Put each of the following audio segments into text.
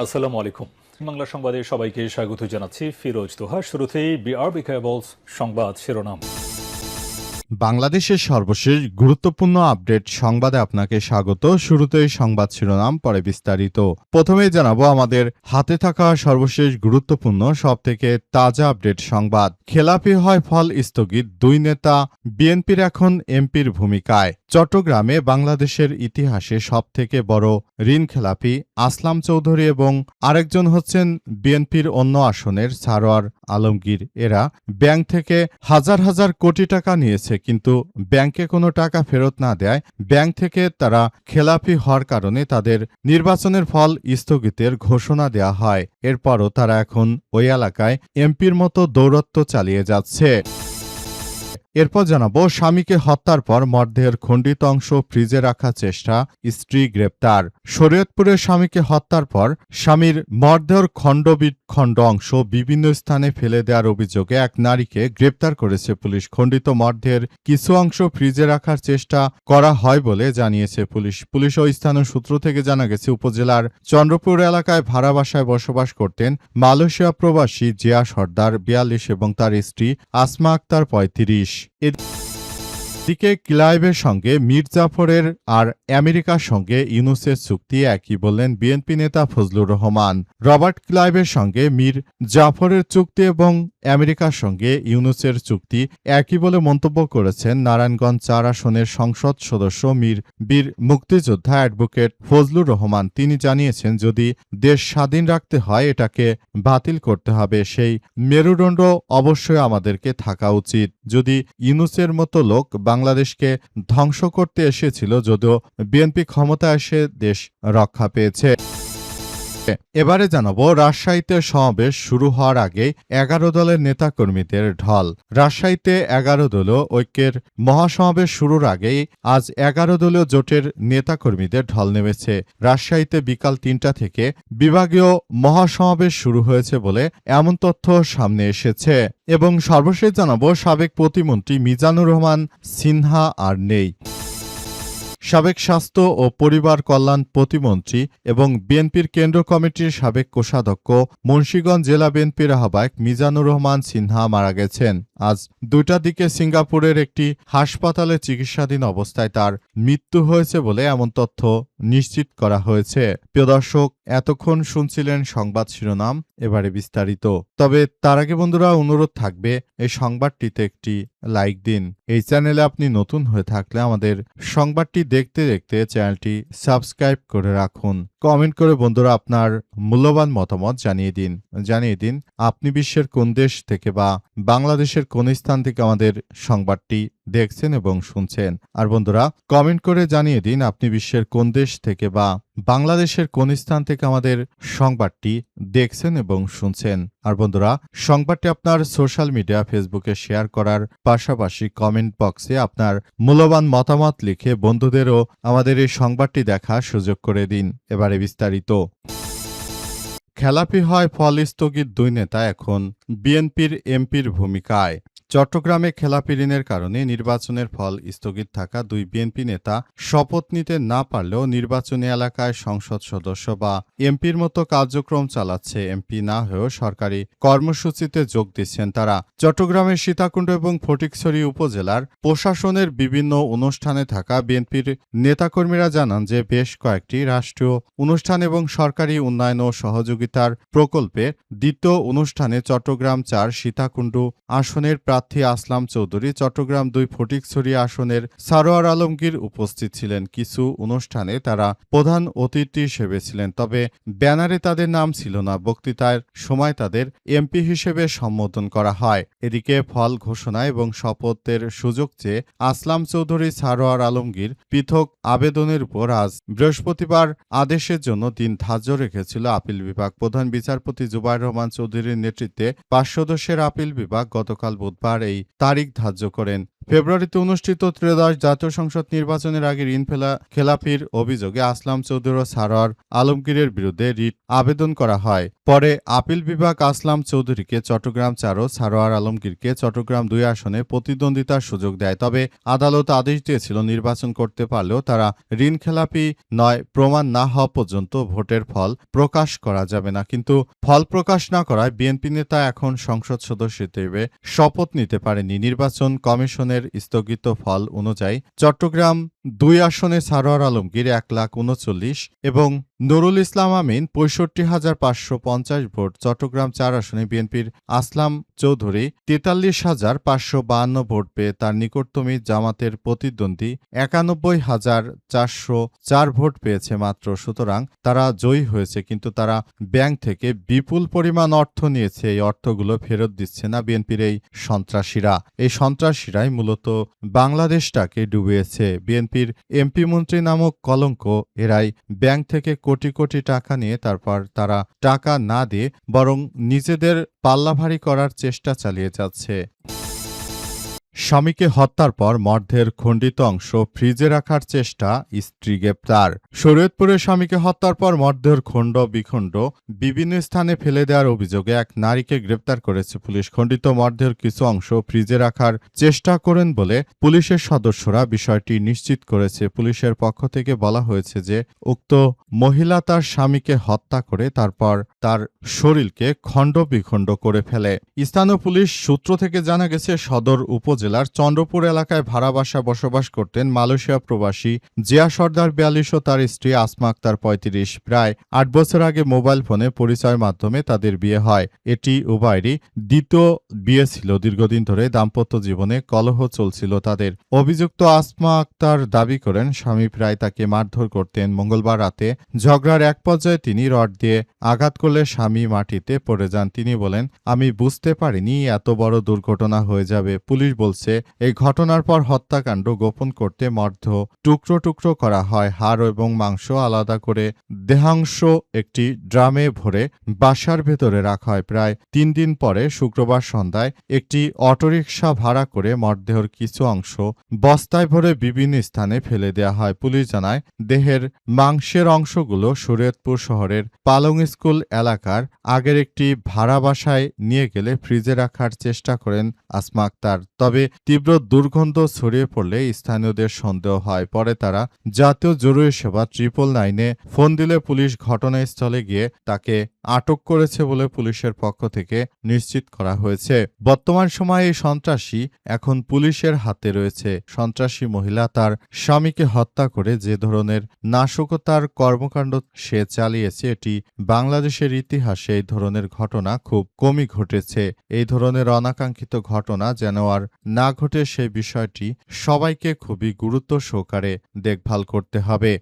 আসসালামু আলাইকুম। বাংলা সংবাদে সবাইকে স্বাগত জানাচ্ছি ফিরোজ তোহা। শুরুতেই বিআরবি কেবলস সংবাদ শিরোনাম। বাংলাদেশের সর্বশেষ গুরুত্বপূর্ণ আপডেট সংবাদে আপনাকে স্বাগত। শুরুতেই সংবাদ শিরোনাম, পরে বিস্তারিত। প্রথমেই জানাবো আমাদের হাতে থাকা সর্বশেষ গুরুত্বপূর্ণ সবথেকে তাজা আপডেট সংবাদ। খেলাপি হয় ফল স্থগিত, দুই নেতা বিএনপির এখন এমপির ভূমিকায়। চট্টগ্রামে বাংলাদেশের ইতিহাসে সবথেকে বড় ঋণ খেলাপি আসলাম চৌধুরী এবং আরেকজন হচ্ছেন বিএনপির অন্য আসনের সারোয়ার আলমগীর। এরা ব্যাংক থেকে হাজার হাজার কোটি টাকা নিয়েছে, কিন্তু ব্যাংকে কোনো টাকা ফেরত না দেয় ব্যাংক থেকে তারা খেলাপি হওয়ার কারণে তাদের নির্বাচনের ফল স্থগিতের ঘোষণা দেয়া হয়। এরপরও তারা এখন ওই এলাকায় এমপির মতো দৌরত্ব চালিয়ে যাচ্ছে। এরপর জানাবো স্বামীকে হত্যার পর মরদেহের খণ্ডিত অংশ ফ্রিজে রাখার চেষ্টা, স্ত্রী গ্রেপ্তার। শরীয়তপুরে স্বামীকে হত্যার পর স্বামীর মরদেহের খণ্ড অংশ বিভিন্ন স্থানে ফেলে দেওয়ার অভিযোগে এক নারীকে গ্রেপ্তার করেছে পুলিশ। খণ্ডিত মরদেহের কিছু অংশ ফ্রিজে রাখার চেষ্টা করা হয় বলে জানিয়েছে পুলিশ ও স্থানীয় সূত্র থেকে জানা গেছে, উপজেলার চন্দ্রপুর এলাকায় ভাড়া বাসায় বসবাস করতেন মালয়েশিয়া প্রবাসী জিয়া সর্দার ৪২ এবং তার স্ত্রী আসমা আক্তার ৩৫। এদিকে ক্লাইভের সঙ্গে মীর জাফরের আর আমেরিকার সঙ্গে ইউনূসের চুক্তি একই বললেন বিএনপি নেতা ফজলুর রহমান। রবার্ট ক্লাইভের সঙ্গে মীর জাফরের চুক্তি এবং আমেরিকার সঙ্গে ইউনূসের চুক্তি একই বলে মন্তব্য করেছেন নারায়ণগঞ্জ ৪ আসনের সংসদ সদস্য বীর মুক্তিযোদ্ধা অ্যাডভোকেট ফজলুর রহমান। তিনি জানিয়েছেন, যদি দেশ স্বাধীন রাখতে হয় এটাকে বাতিল করতে হবে। সেই মেরুদণ্ড অবশ্যই আমাদেরকে থাকা উচিত। যদি ইউনূসের মতো লোক বাংলাদেশকে ধ্বংস করতে এসেছিল, যদিও বিএনপি ক্ষমতা এসে দেশ রক্ষা পেয়েছে। এবারে জানাবো রাজশাহীতে সমাবেশ শুরু হওয়ার আগে ১১ দলের নেতাকর্মীদের ঢল। রাজশাহীতে ১১ দলীয় ঐক্যের মহাসমাবেশ শুরুর আগেই আজ ১১ দলীয় জোটের নেতাকর্মীদের ঢল নেমেছে। রাজশাহীতে বিকাল ৩টা থেকে বিভাগীয় মহাসমাবেশ শুরু হয়েছে বলে এমন তথ্য সামনে এসেছে। এবং সর্বশেষ জানাবো সাবেক প্রতিমন্ত্রী মিজানুর রহমান সিনহা আর নেই। সাবেক স্বাস্থ্য ও পরিবার কল্যাণ প্রতিমন্ত্রী এবং বিএনপির কেন্দ্র কমিটির সাবেক কোষাধ্যক্ষ মুন্সিগঞ্জ জেলা বিএনপির আহ্বায়ক মিজানুর রহমান সিনহা মারা গেছেন। আজ ২টার দিকে সিঙ্গাপুরের একটি হাসপাতালে চিকিৎসাধীন অবস্থায় তার মৃত্যু হয়েছে বলে এমন তথ্য নিশ্চিত করা হয়েছে। প্রিয় দর্শক, এতক্ষণ শুনছিলেন সংবাদ শিরোনাম, এবারে বিস্তারিত। তবে তার আগে বন্ধুরা অনুরোধ থাকবে, এই সংবাদটিতে একটি লাইক দিন। এই চ্যানেলে আপনি নতুন হয়ে থাকলে আমাদের সংবাদটি দেখতে দেখতে চ্যানেলটি সাবস্ক্রাইব করে রাখুন। কমেন্ট করে বন্ধুরা আপনার মূল্যবান মতামত জানিয়ে দিন আপনি বিশ্বের কোন দেশ থেকে বা বাংলাদেশের কোন স্থান থেকে আমাদের সংবাদটি দেখছেন এবং শুনছেন। আর বন্ধুরা কমেন্ট করে জানিয়ে দিন আপনি বিশ্বের কোন দেশ থেকে বা বাংলাদেশের কোন স্থান থেকে আমাদের সংবাদটি দেখছেন এবং শুনছেন। আর বন্ধুরা সংবাদটি আপনার সোশ্যাল মিডিয়া ফেসবুকে শেয়ার করার পাশাপাশি কমেন্ট বক্সে আপনার মূল্যবান মতামত লিখে বন্ধুদেরও আমাদের এই সংবাদটি দেখার সুযোগ করে দিন। এবারে বিস্তারিত। খেলাপি হয় ফল স্থগিত, দুই নেতা এখন বিএনপির এমপির ভূমিকায়। চট্টগ্রামে খেলাপি ঋণের কারণে নির্বাচনের ফল স্থগিত থাকা দুই বিএনপি নেতা শপথ নিতে না পারলেও নির্বাচনী এলাকায় সংসদ সদস্য বা এমপির মতো কার্যক্রম চালাচ্ছে। এমপি না হয়েও সরকারি কর্মসূচিতে যোগ দিচ্ছেন তারা। চট্টগ্রামের সীতাকুণ্ড এবং ফটিকছড়ি উপজেলার প্রশাসনের বিভিন্ন অনুষ্ঠানে থাকা বিএনপির নেতাকর্মীরা জানান যে বেশ কয়েকটি রাষ্ট্রীয় অনুষ্ঠান এবং সরকারি উন্নয়ন ও সহযোগিতার প্রকল্পে দ্বিতীয় অনুষ্ঠানে চট্টগ্রাম ৪ সীতাকুণ্ড আসনের প্রার্থী আসলাম চৌধুরী, চট্টগ্রাম ২ ফটিকছড়ি আসনের সারোয়ার আলমগীর উপস্থিত ছিলেন। কিছু অনুষ্ঠানে তারা প্রধান অতিথি হিসেবে ছিলেন, তবে ব্যানারে তাদের নাম ছিল না। বক্তৃতার সময় তাদের এমপি হিসেবে সম্বোধন করা হয়। এদিকে ফল ঘোষণা এবং শপথের সুযোগ চেয়ে আসলাম চৌধুরী, সারোয়ার আলমগীর পৃথক আবেদনের উপর আজ বৃহস্পতিবার আদেশের জন্য দিন ধার্য রেখেছিল আপিল বিভাগ। প্রধান বিচারপতি জুবায়ের রহমান চৌধুরীর নেতৃত্বে ৫ সদস্যের আপিল বিভাগ গতকাল বুধবার এই তারিখ ধার্য করেন। ফেব্রুয়ারিতে অনুষ্ঠিত ত্রয়োদশ জাতীয় সংসদ নির্বাচনের আগে ঋণ খেলাপির অভিযোগে আসলাম চৌধুরী ও সারোয়ার আলমগীরের বিরুদ্ধে রিট আবেদন করা হয়। পরে আপিল বিভাগ আসলাম চৌধুরীকে চট্টগ্রাম 4 ও সারোয়ার আলমগীরকে চট্টগ্রাম 2 আসনে প্রতিদ্বন্দ্বিতার সুযোগ দেয়। তবে আদালত আদেশ দিয়েছিল নির্বাচন করতে পারলেও তারা ঋণ খেলাপি নয় প্রমাণ না হওয়া পর্যন্ত ভোটের ফল প্রকাশ করা যাবে না। কিন্তু ফল প্রকাশ না করায় বিএনপি নেতা এখন সংসদ সদস্য হিসেবে শপথ নিতে পারেনি। নির্বাচন কমিশনের স্থগিত ফল অনুযায়ী চট্টগ্রাম 2 আসনে সারোয়ার আলমগীর 1,39,000 এবং নুরুল ইসলাম আমিন 65,550 ভোট, চট্টগ্রাম 4 আসনে বিএনপির আসলাম চৌধুরী 43,552 ভোট পেয়ে তার নিকটতমী জামাতের প্রতিদ্বন্দ্বী 91,404 ভোট পেয়েছে মাত্র। সুতরাং তারা জয়ী হয়েছে, কিন্তু তারা ব্যাংক থেকে বিপুল পরিমাণ অর্থ নিয়েছে। এই অর্থগুলো ফেরত দিচ্ছে না বিএনপির এই সন্ত্রাসীরা। এই সন্ত্রাসীরাই মূলত বাংলাদেশটাকে ডুবিয়েছে। বিএনপির এমপি মন্ত্রী নামক কলঙ্ক এরাই ব্যাংক থেকে কোটি কোটি টাকা নিয়ে তারপর তারা টাকা না দিয়ে বরং নিজেদের পাল্লা ভারী করার চেষ্টা চালিয়ে যাচ্ছে। স্বামীকে হত্যার পর মর্ধের খণ্ডিত অংশ ফ্রিজে রাখার চেষ্টা, স্ত্রী গ্রেপ্তার। শরীয়তপুরে স্বামীকে হত্যার পর মর্ধের খণ্ড বিখণ্ড বিভিন্ন স্থানে ফেলে দেওয়ার অভিযোগে এক নারীকে গ্রেপ্তার করেছে পুলিশ। খণ্ডিত মর্ধের কিছু অংশ ফ্রিজে রাখার চেষ্টা করেন বলে পুলিশের সদস্যরা বিষয়টি নিশ্চিত করেছে। পুলিশের পক্ষ থেকে বলা হয়েছে যে উক্ত মহিলা তার স্বামীকে হত্যা করে তারপর তার শরীরকে খণ্ড বিখণ্ড করে ফেলে। স্থানীয় পুলিশ সূত্র থেকে জানা গেছে সদর উপজেলার চন্দ্রপুর এলাকায় ভাড়া বাসায় বসবাস করতেন মালয়েশিয়া প্রবাসী জিয়া সর্দার 42 ও তার স্ত্রী আসমা আক্তার 35। প্রায় 8 বছর আগে মোবাইল ফোনে পরিচয়ের মাধ্যমে তাদের বিয়ে হয়। এটি উভয়েরই দ্বিতীয় বিয়ে ছিল। দীর্ঘদিন ধরে দাম্পত্য জীবনে কলহ চলছিল তাদের। অভিযুক্ত আসমা আক্তার দাবি করেন স্বামী প্রায় তাকে মারধর করতেন। মঙ্গলবার রাতে ঝগড়ার এক পর্যায়ে তিনি রড দিয়ে আঘাত করলে স্বামী মাটিতে পড়ে যান। তিনি বলেন, আমি বুঝতে পারিনি এত বড় দুর্ঘটনা হয়ে যাবে। পুলিশ বলছে এই ঘটনার পর হত্যাকাণ্ড গোপন করতে মর্ধ টুকরো টুকরো করা হয়। হাড় এবং মাংস আলাদা করে দেহাংশ একটি ড্রামে ভরে বাসার ভেতরে রাখা হয়। প্রায় 3 দিন পরে শুক্রবার সন্ধ্যায় একটি অটোরিকশা ভাড়া করে মরদেহের কিছু অংশ বস্তায় ভরে বিভিন্ন স্থানে ফেলে দেওয়া হয়। পুলিশ জানায় দেহের মাংসের অংশগুলো শরীয়তপুর শহরের পালং স্কুল এলাকার আগের একটি ভাড়া বাসায় নিয়ে গেলে ফ্রিজে রাখার চেষ্টা করেন আসমা আক্তার। তবে তীব্র দুর্গন্ধ ছড়িয়ে পড়লে স্থানীয়দের সন্দেহ হয়। পরে তারা জাতীয় জরুরি সেবা 999-এ ফোন দিলে পুলিশ ঘটনাস্থলে গিয়ে তাকে আটক করেছে বলে পুলিশের পক্ষ থেকে নিশ্চিত করা হয়েছে। বর্তমান সময়ে এই সন্ত্রাসী এখন পুলিশের হাতে রয়েছে। সন্ত্রাসী মহিলা তার স্বামীকে হত্যা করে যে ধরনের নাশকতার কর্মকাণ্ড সে চালিয়েছে, এটি বাংলাদেশের ইতিহাসে এই ধরনের ঘটনা খুব কমই ঘটেছে। এই ধরনের অনাকাঙ্ক্ষিত ঘটনা যেন আর না ঘটে সেই বিষয়টি সবাইকে খুবই গুরুত্ব সহকারে দেখভাল করতে হবে।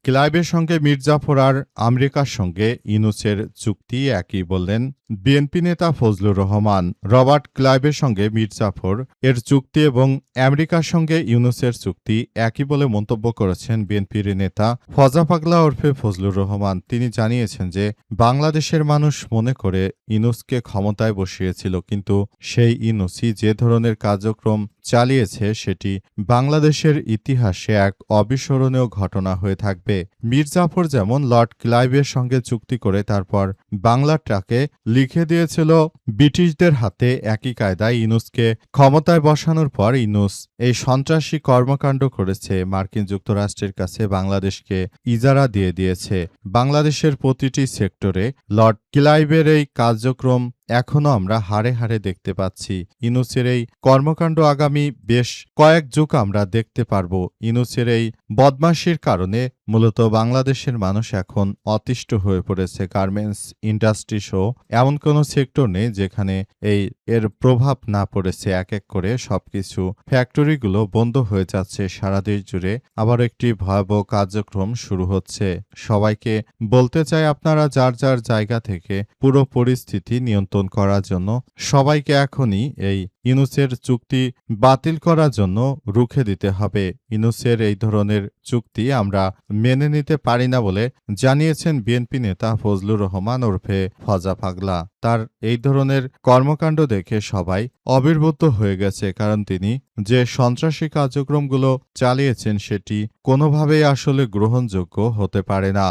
ক্লাইবের সঙ্গে মির্জাফর আর আমেরিকার সঙ্গে ইউনূসের চুক্তি একই বললেন বিএনপি নেতা ফজলুর রহমান। রবার্ট ক্লাইবের সঙ্গে মির্জাফর এর চুক্তি এবং আমেরিকার সঙ্গে ইউনূসের চুক্তি একই বলে মন্তব্য করেছেন বিএনপির নেতা ফজা পাগলা ওরফে ফজলুর রহমান। তিনি জানিয়েছেন যে বাংলাদেশের মানুষ মনে করে ইউনূসকে ক্ষমতায় বসিয়েছিল, কিন্তু সেই ইউনূসই যে ধরনের কার্যক্রম চালিয়েছে সেটি বাংলাদেশের ইতিহাসে এক অবিস্মরণীয় ঘটনা হয়ে থাকবে। মির্জাফর যেমন লর্ড ক্লাইভের সঙ্গে চুক্তি করে তারপর বাংলাটাকে লিখে দিয়েছিল ব্রিটিশদের হাতে, একই কায়দায় ইউনূসকে ক্ষমতায় বসানোর পর ইউনূস এই সন্ত্রাসী কর্মকাণ্ড করেছে। মার্কিন যুক্তরাষ্ট্রের কাছে বাংলাদেশকে ইজারা দিয়ে দিয়েছে। বাংলাদেশের প্রতিটি সেক্টরে লর্ড ক্লাইভের এই কার্যক্রম এখনো আমরা হাড়ে হাড়ে দেখতে পাচ্ছি। ইউনূসের এই কর্মকাণ্ড আগামী বেশ কয়েক যুগ আমরা দেখতে পারব। ইউনূসের এই বদমাশির কারণে মূলত বাংলাদেশের মানুষ এখন অতিষ্ঠ হয়ে পড়েছে। গার্মেন্টস ইন্ডাস্ট্রি সহ এমন কোনো সেক্টর নেই যেখানে এর প্রভাব না পড়েছে। এক এক করে সবকিছু ফ্যাক্টরিগুলো বন্ধ হয়ে যাচ্ছে সারা দেশ জুড়ে। আবার একটি ভয়াবহ কার্যক্রম শুরু হচ্ছে। সবাইকে বলতে চাই, আপনারা যার যার জায়গা থেকে পুরো পরিস্থিতি নিয়ন্ত্রণ করার জন্য সবাইকে এখনই এই ইউনূসের চুক্তি বাতিল করার জন্য রুখে দিতে হবে। ইউনূসের এই ধরনের চুক্তি আমরা মেনে নিতে পারি না বলে জানিয়েছেন বিএনপি নেতা ফজলুর রহমান ওরফে ফজা পাগলা। তার এই ধরনের কর্মকাণ্ড দেখে সবাই অবির্ভূত হয়ে গেছে, কারণ তিনি যে সন্ত্রাসী কার্যক্রমগুলো চালিয়েছেন সেটি কোনোভাবেই আসলে গ্রহণযোগ্য হতে পারে না।